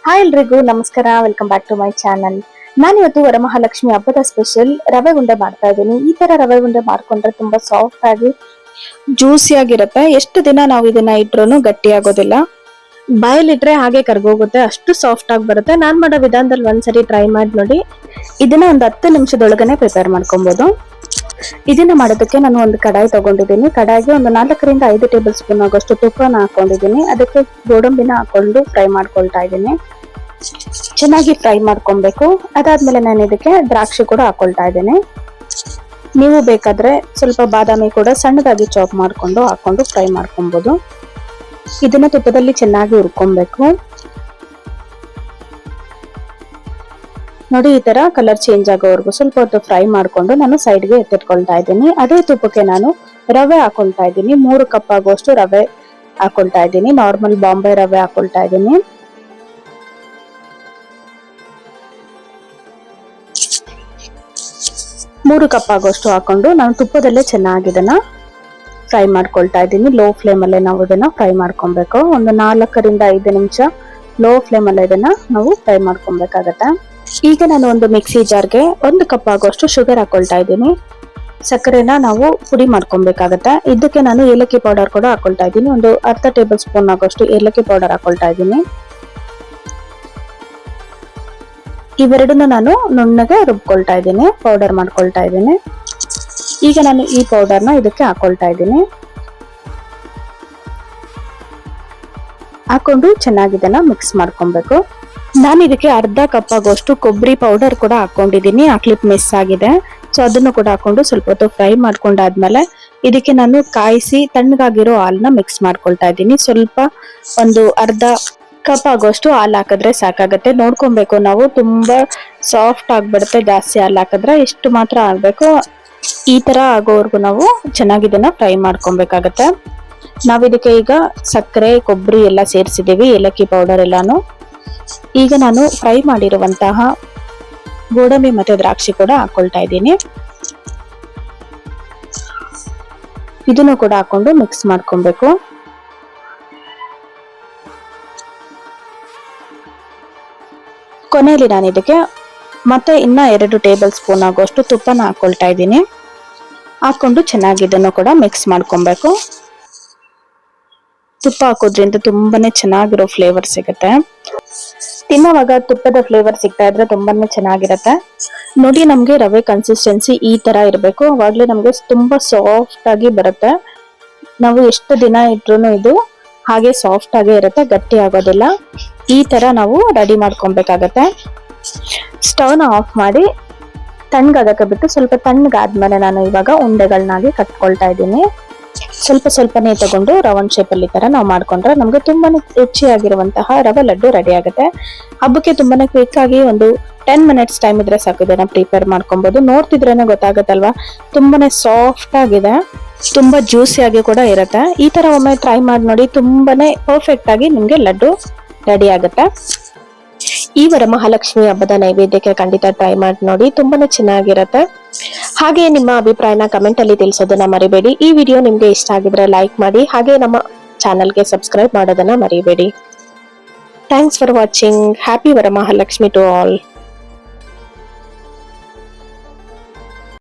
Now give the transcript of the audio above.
Hi ಎಲ್ರಿಗೂ ನಮಸ್ಕಾರ, welcome back to my channel. ನಾನಿವತ್ತು ವರಮಹಾಲಕ್ಷ್ಮಿ ಹಬ್ಬದ ಸ್ಪೆಷಲ್ ರವೆ ಉಂಡೆ ಮಾಡ್ತಾ ಇದ್ದೀನಿ. ಈ ತರ ರವೆ ಉಂಡೆ ಮಾಡ್ಕೊಂಡ್ರೆ ತುಂಬಾ ಸಾಫ್ಟ್ ಆಗಿ ಜ್ಯೂಸಿ ಆಗಿರುತ್ತೆ. ಎಷ್ಟು ದಿನ ನಾವು ಇದನ್ನ ಇಟ್ರು ಗಟ್ಟಿ ಆಗೋದಿಲ್ಲ, ಬಾಯಲ್ಲಿಟ್ರೆ ಹಾಗೆ ಕರ್ಗೋಗುತ್ತೆ, ಅಷ್ಟು ಸಾಫ್ಟ್ ಆಗಿ ಬರುತ್ತೆ. ನಾನ್ ಮಾಡೋ ವಿಧಾನದಲ್ಲಿ ಒಂದ್ಸರಿ ಟ್ರೈ ಮಾಡಿ ನೋಡಿ. ಇದನ್ನ ಒಂದು 10 ನಿಮಿಷದೊಳಗನೆ ಪ್ರಿಪೇರ್ ಮಾಡ್ಕೊಬಹುದು. ಇದನ್ನ ಮಾಡೋದಕ್ಕೆ ನಾನು ಒಂದು ಕಡಾಯಿ ತಗೊಂಡಿದ್ದೀನಿ. ಕಡಾಯಿಗೆ ಒಂದು 4 ರಿಂದ 5 ಟೇಬಲ್ ಸ್ಪೂನ್ ಆಗೋಷ್ಟು ತುಪ್ಪನ ಹಾಕೊಂಡಿದ್ದೀನಿ. ಅದಕ್ಕೆ ಗೋಡಂಬಿನ ಹಾಕೊಂಡು ಫ್ರೈ ಮಾಡ್ಕೊಳ್ತಾ ಇದ್ದೀನಿ. ಚೆನ್ನಾಗಿ ಫ್ರೈ ಮಾಡ್ಕೊಬೇಕು. ಅದಾದ್ಮೇಲೆ ನಾನು ಇದಕ್ಕೆ ದ್ರಾಕ್ಷಿ ಕೂಡ ಹಾಕೊಳ್ತಾ ಇದ್ದೀನಿ. ನೀವು ಬೇಕಾದ್ರೆ ಸ್ವಲ್ಪ ಬಾದಾಮಿ ಕೂಡ ಸಣ್ಣದಾಗಿ ಚಾಪ್ ಹಾಕೊಂಡು ಫ್ರೈ ಮಾಡ್ಕೊಬಹುದು. ಇದನ್ನ ತುಪ್ಪದಲ್ಲಿ ಚೆನ್ನಾಗಿ ಹುರ್ಕೊಬೇಕು. ನೋಡಿ, ಈ ತರ ಕಲರ್ ಚೇಂಜ್ ಆಗೋವರೆಗೂ ಸ್ವಲ್ಪ ಹೊತ್ತು ಫ್ರೈ ಮಾಡ್ಕೊಂಡು ನಾನು ಸೈಡ್ಗೆ ಎತ್ತಿಟ್ಕೊಳ್ತಾ ಇದ್ದೀನಿ. ಅದೇ ತುಪ್ಪಕ್ಕೆ ನಾನು ರವೆ ಹಾಕೊಳ್ತಾ ಇದ್ದೀನಿ. 3 ಕಪ್ ಆಗುವಷ್ಟು ರವೆ ಹಾಕೊಳ್ತಾ ಇದ್ದೀನಿ. ನಾರ್ಮಲ್ ಬಾಂಬೆ ರವೆ ಹಾಕೊಳ್ತಾ ಇದ್ದೀನಿ. ಮೂರು ಕಪ್ ಆಗೋಷ್ಟು ಹಾಕೊಂಡು ನಾನು ತುಪ್ಪದಲ್ಲೇ ಚೆನ್ನಾಗಿ ಇದನ್ನ ಫ್ರೈ ಮಾಡ್ಕೊಳ್ತಾ ಇದ್ದೀನಿ. ಲೋ ಫ್ಲೇಮ್ ಅಲ್ಲೇ ನಾವು ಇದನ್ನ ಫ್ರೈ ಮಾಡ್ಕೊಬೇಕು. ಒಂದು 4 ರಿಂದ 5 ನಿಮಿಷ ಲೋ ಫ್ಲೇಮ್ ಅಲ್ಲೇ ಇದನ್ನ ನಾವು ಫ್ರೈ ಮಾಡ್ಕೊಬೇಕಾಗತ್ತೆ. ಈಗ ನಾನು ಒಂದು ಮಿಕ್ಸಿ ಜಾರ್ಗೆ 1 ಕಪ್ ಆಗೋಷ್ಟು ಶುಗರ್ ಹಾಕೊಳ್ತಾ ಇದ್ದೀನಿ. ಸಕ್ಕರೆನ ನಾವು ಪುಡಿ ಮಾಡ್ಕೊಬೇಕಾಗತ್ತೆ. ಇದಕ್ಕೆ ನಾನು ಏಲಕ್ಕಿ ಪೌಡರ್ ಕೂಡ ಹಾಕೊಳ್ತಾ ಇದ್ದೀನಿ. ಒಂದು ಅರ್ಧ ಟೇಬಲ್ ಸ್ಪೂನ್ ಆಗೋಷ್ಟು ಏಲಕ್ಕಿ ಪೌಡರ್ ಹಾಕೊಳ್ತಾ ಇದ್ದೀನಿ. ಇವೆರಡನ್ನ ನಾನು ನುಣ್ಣಗೆ ರುಬ್ಕೊಳ್ತಾ ಇದ್ದೀನಿ, ಪೌಡರ್ ಮಾಡ್ಕೊಳ್ತಾ ಇದ್ದೀನಿ. ಈಗ ನಾನು ಈ ಪೌಡರ್ನ ಇದಕ್ಕೆ ಹಾಕೊಳ್ತಾ ಇದ್ದೀನಿ. ಹಾಕೊಂಡು ಚೆನ್ನಾಗಿ ಇದನ್ನ ಮಿಕ್ಸ್ ಮಾಡ್ಕೊಬೇಕು. ನಾನು ಇದಕ್ಕೆ ಅರ್ಧ ಕಪ್ ಆಗೋಷ್ಟು ಕೊಬ್ಬರಿ ಪೌಡರ್ ಕೂಡ ಹಾಕೊಂಡಿದ್ದೀನಿ. ಆ ಕ್ಲಿಪ್ ಮಿಸ್ ಆಗಿದೆ, ಸೊ ಅದನ್ನು ಕೂಡ ಹಾಕೊಂಡು ಸ್ವಲ್ಪ ಹೊತ್ತು ಫ್ರೈ ಮಾಡ್ಕೊಂಡಾದ್ಮೇಲೆ ಇದಕ್ಕೆ ನಾನು ಕಾಯಿಸಿ ತಣ್ಣಗಾಗಿರೋ ಹಾಲನ್ನ ಮಿಕ್ಸ್ ಮಾಡ್ಕೊಳ್ತಾ ಇದ್ದೀನಿ. ಸ್ವಲ್ಪ ಒಂದು ಅರ್ಧ ಕಪ್ ಆಗೋಷ್ಟು ಹಾಲು ಹಾಕಿದ್ರೆ ಸಾಕಾಗತ್ತೆ. ನೋಡ್ಕೊಬೇಕು ನಾವು, ತುಂಬಾ ಸಾಫ್ಟ್ ಆಗ್ಬಿಡುತ್ತೆ ಜಾಸ್ತಿ ಹಾಲು ಹಾಕಿದ್ರೆ. ಇಷ್ಟು ಮಾತ್ರ ಆಗ್ಬೇಕು. ಈ ತರ ಆಗೋವರೆಗೂ ನಾವು ಚೆನ್ನಾಗಿ ಇದನ್ನ ಫ್ರೈ ಮಾಡ್ಕೊಬೇಕಾಗತ್ತೆ. ನಾವಿದಕ್ಕೆ ಈಗ ಸಕ್ಕರೆ, ಕೊಬ್ಬರಿ ಎಲ್ಲ ಸೇರಿಸಿದೀವಿ, ಏಲಕ್ಕಿ ಪೌಡರ್ ಎಲ್ಲಾನು. ಈಗ ನಾನು ಫ್ರೈ ಮಾಡಿರುವಂತಹ ಗೋಡಂಬಿ ಮತ್ತೆ ದ್ರಾಕ್ಷಿ ಕೂಡ ಹಾಕೊಳ್ತಾ ಇದ್ದೀನಿ. ಇದನ್ನು ಕೂಡ ಹಾಕೊಂಡು ಮಿಕ್ಸ್ ಮಾಡ್ಕೊಬೇಕು. ಕೊನೆಯಲ್ಲಿ ನಾನು ಇದಕ್ಕೆ ಮತ್ತೆ ಇನ್ನ 2 ಟೇಬಲ್ ಸ್ಪೂನ್ ಆಗುವಷ್ಟು ತುಪ್ಪನ ಹಾಕೊಳ್ತಾ ಇದ್ದೀನಿ. ಹಾಕೊಂಡು ಚೆನ್ನಾಗಿ ಇದನ್ನು ಕೂಡ ಮಿಕ್ಸ್ ಮಾಡ್ಕೊಬೇಕು. ತುಪ್ಪ ಹಾಕೋದ್ರಿಂದ ತುಂಬಾನೇ ಚೆನ್ನಾಗಿರೋ ಫ್ಲೇವರ್ ಸಿಗುತ್ತೆ. ತಿನ್ನೋವಾಗ ತುಪ್ಪದ ಫ್ಲೇವರ್ ಸಿಗ್ತಾ ಇದ್ರೆ ತುಂಬಾನೇ ಚೆನ್ನಾಗಿರುತ್ತೆ. ನೋಡಿ, ನಮ್ಗೆ ರವೆ ಕನ್ಸಿಸ್ಟೆನ್ಸಿ ಈ ತರ ಇರಬೇಕು. ಅವಾಗ್ಲೇ ನಮ್ಗೆ ತುಂಬಾ ಸಾಫ್ಟ್ ಆಗಿ ಬರುತ್ತೆ. ನಾವು ಎಷ್ಟು ದಿನ ಇಟ್ರು ಇದು ಹಾಗೆ ಸಾಫ್ಟ್ ಆಗೇ ಇರುತ್ತೆ, ಗಟ್ಟಿ ಆಗೋದಿಲ್ಲ. ಈ ತರ ನಾವು ರೆಡಿ ಮಾಡ್ಕೊಬೇಕಾಗತ್ತೆ. ಸ್ಟವ್ನ ಆಫ್ ಮಾಡಿ ತಣ್ಣಗಾಗಕ್ಕೆ ಬಿಟ್ಟು ಸ್ವಲ್ಪ ತಣ್ಣಗಾದ್ಮೇಲೆ ನಾನು ಇವಾಗ ಉಂಡೆಗಳನ್ನಾಗಿ ಕಟ್ಕೊಳ್ತಾ ಇದ್ದೀನಿ. ಸ್ವಲ್ಪನೇ ತಗೊಂಡು ರೌಂಡ್ ಶೇಪ್ ಅಲ್ಲಿ ತರ ನಾವು ಮಾಡ್ಕೊಂಡ್ರೆ ನಮ್ಗೆ ತುಂಬಾನೇ ರುಚಿಯಾಗಿರುವಂತಹ ರವೆ ಲಡ್ಡು ರೆಡಿ ಆಗುತ್ತೆ. ಹಬ್ಬಕ್ಕೆ ತುಂಬಾನೇ ಕ್ವಿಕ್ ಆಗಿ ಒಂದು 10 ಮಿನಿಟ್ಸ್ ಟೈಮ್ ಇದ್ರೆ ಸಾಕು, ಇದನ್ನ ಪ್ರಿಪೇರ್ ಮಾಡ್ಕೊಬಹುದು. ನೋಡ್ತಿದ್ರೇನೆ ಗೊತ್ತಾಗತ್ತಲ್ವಾ, ತುಂಬಾನೇ ಸಾಫ್ಟ್ ಆಗಿದೆ, ತುಂಬಾ ಜ್ಯೂಸಿ ಆಗಿ ಕೂಡ ಇರುತ್ತೆ. ಈ ತರ ಒಮ್ಮೆ ಟ್ರೈ ಮಾಡಿ ನೋಡಿ, ತುಂಬಾನೇ ಪರ್ಫೆಕ್ಟ್ ಆಗಿ ನಿಮ್ಗೆ ಲಡ್ಡು ರೆಡಿ ಆಗುತ್ತೆ. ಈ ವರಮಹಾಲಕ್ಷ್ಮಿ ಹಬ್ಬದ ನೈವೇದ್ಯಕ್ಕೆ ಖಂಡಿತ ಟ್ರೈ ಮಾಡಿ ನೋಡಿ, ತುಂಬಾನೇ ಚೆನ್ನಾಗಿರುತ್ತೆ. ಹಾಗೆ ನಿಮ್ಮ ಅಭಿಪ್ರಾಯನ ಕಮೆಂಟ್ ಅಲ್ಲಿ ತಿಳಿಸೋದನ್ನ ಮರಿಬೇಡಿ. ಈ ವಿಡಿಯೋ ನಿಮ್ಗೆ ಇಷ್ಟ ಆಗಿದ್ರೆ ಲೈಕ್ ಮಾಡಿ, ಹಾಗೆ ನಮ್ಮ ಚಾನಲ್ಗೆ ಸಬ್ಸ್ಕ್ರೈಬ್ ಮಾಡೋದನ್ನ ಮರಿಬೇಡಿ. Thanks for watching. Happy Varamahalakshmi to all.